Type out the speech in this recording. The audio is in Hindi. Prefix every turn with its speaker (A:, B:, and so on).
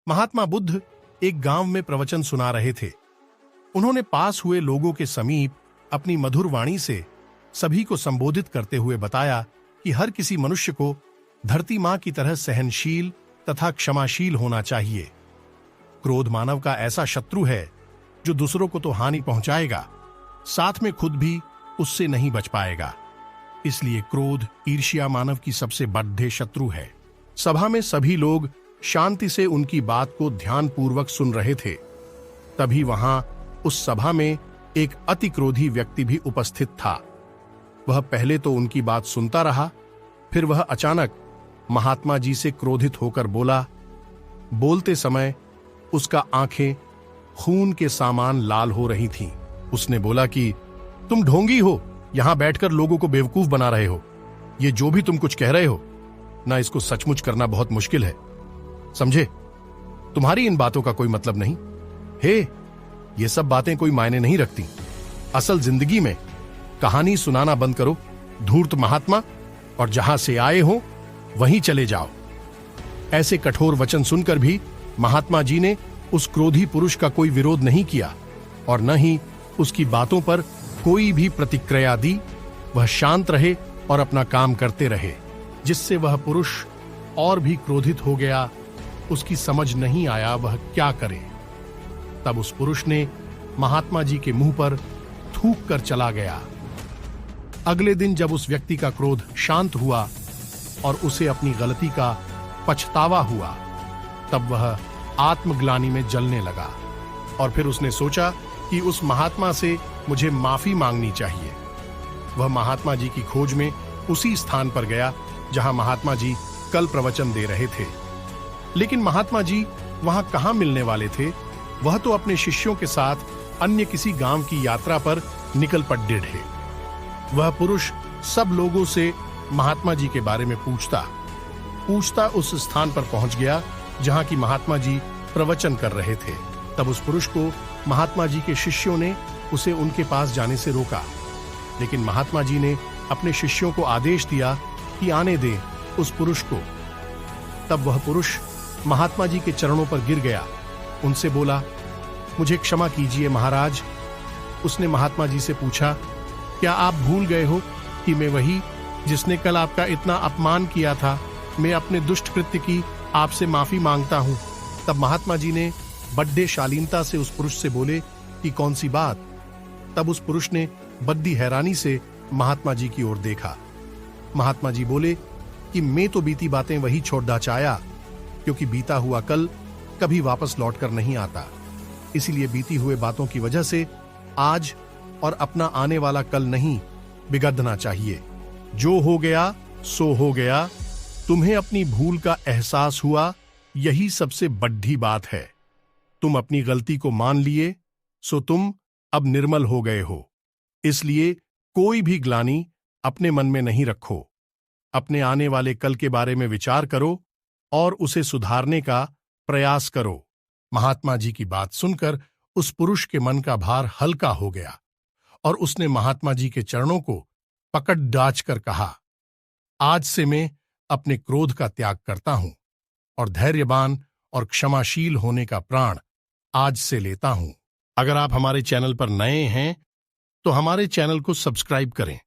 A: महात्मा बुद्ध एक गांव में प्रवचन सुना रहे थे। उन्होंने पास हुए लोगों के समीप अपनी मधुर वाणी से सभी को संबोधित करते हुए बताया कि हर किसी मनुष्य को धरती मां की तरह सहनशील तथा क्षमाशील होना चाहिए। क्रोध मानव का ऐसा शत्रु है जो दूसरों को तो हानि पहुंचाएगा, साथ में खुद भी उससे नहीं बच पाएगा। इसलिए क्रोध, ईर्ष्या मानव की सबसे बड़े शत्रु है। सभा में सभी लोग शांति से उनकी बात को ध्यानपूर्वक सुन रहे थे। तभी वहां उस सभा में एक अति क्रोधी व्यक्ति भी उपस्थित था। वह पहले तो उनकी बात सुनता रहा, फिर वह अचानक महात्मा जी से क्रोधित होकर बोला। बोलते समय उसका आंखें खून के सामान लाल हो रही थीं। उसने बोला कि तुम ढोंगी हो, यहां बैठकर लोगों को बेवकूफ बना रहे हो। ये जो भी तुम कुछ कह रहे हो ना, इसको सचमुच करना बहुत मुश्किल है, समझे? तुम्हारी इन बातों का कोई मतलब नहीं। हे, ये सब बातें कोई मायने नहीं रखती। असल जिंदगी में कहानी सुनाना बंद करो, धूर्त महात्मा, और जहां से आए हो वहीं चले जाओ। ऐसे कठोर वचन सुनकर भी महात्मा जी ने उस क्रोधी पुरुष का कोई विरोध नहीं किया और न ही उसकी बातों पर कोई भी प्रतिक्रिया दी। वह शांत रहे और अपना काम करते रहे, जिससे वह पुरुष और भी क्रोधित हो गया। उसकी समझ नहीं आया वह क्या करे। तब उस पुरुष ने महात्मा जी के मुंह पर थूक कर चला गया। अगले दिन जब उस व्यक्ति का क्रोध शांत हुआ और उसे अपनी गलती का पछतावा हुआ, तब वह आत्मग्लानि में जलने लगा और फिर उसने सोचा कि उस महात्मा से मुझे माफी मांगनी चाहिए। वह महात्मा जी की खोज में उसी स्थान पर गया जहां महात्मा जी कल प्रवचन दे रहे थे। लेकिन महात्मा जी वहां कहां मिलने वाले थे? वह तो अपने शिष्यों के साथ अन्य किसी गांव की यात्रा पर निकल पड़े थे। वह पुरुष सब लोगों से महात्मा जी के बारे में पूछता उस स्थान पर पहुंच गया जहां की महात्मा जी प्रवचन कर रहे थे। तब उस पुरुष को महात्मा जी के शिष्यों ने उसे उनके पास जाने से रोका, लेकिन महात्मा जी ने अपने शिष्यों को आदेश दिया कि आने दें उस पुरुष को। तब वह पुरुष महात्मा जी के चरणों पर गिर गया, उनसे बोला, मुझे क्षमा कीजिए महाराज। उसने महात्मा जी से पूछा, क्या आप भूल गए हो कि मैं वही जिसने कल आपका इतना अपमान किया था? मैं अपने दुष्ट कृत्य की आपसे माफी मांगता हूं। तब महात्मा जी ने बड्डे शालीनता से उस पुरुष से बोले कि कौन सी बात? तब उस पुरुष ने बड्डी हैरानी से महात्मा जी की ओर देखा। महात्मा जी बोले कि मैं तो बीती बातें वही छोड़ना चाहा, क्योंकि बीता हुआ कल कभी वापस लौटकर नहीं आता। इसीलिए बीती हुए बातों की वजह से आज और अपना आने वाला कल नहीं बिगड़ना चाहिए। जो हो गया सो हो गया। तुम्हें अपनी भूल का एहसास हुआ, यही सबसे बड़ी बात है। तुम अपनी गलती को मान लिए, सो तुम अब निर्मल हो गए हो। इसलिए कोई भी ग्लानि अपने मन में नहीं रखो। अपने आने वाले कल के बारे में विचार करो और उसे सुधारने का प्रयास करो। महात्मा जी की बात सुनकर उस पुरुष के मन का भार हल्का हो गया और उसने महात्मा जी के चरणों को पकड़ डाच कर कहा, आज से मैं अपने क्रोध का त्याग करता हूं और धैर्यवान और क्षमाशील होने का प्राण आज से लेता हूं। अगर आप हमारे चैनल पर नए हैं तो हमारे चैनल को सब्सक्राइब करें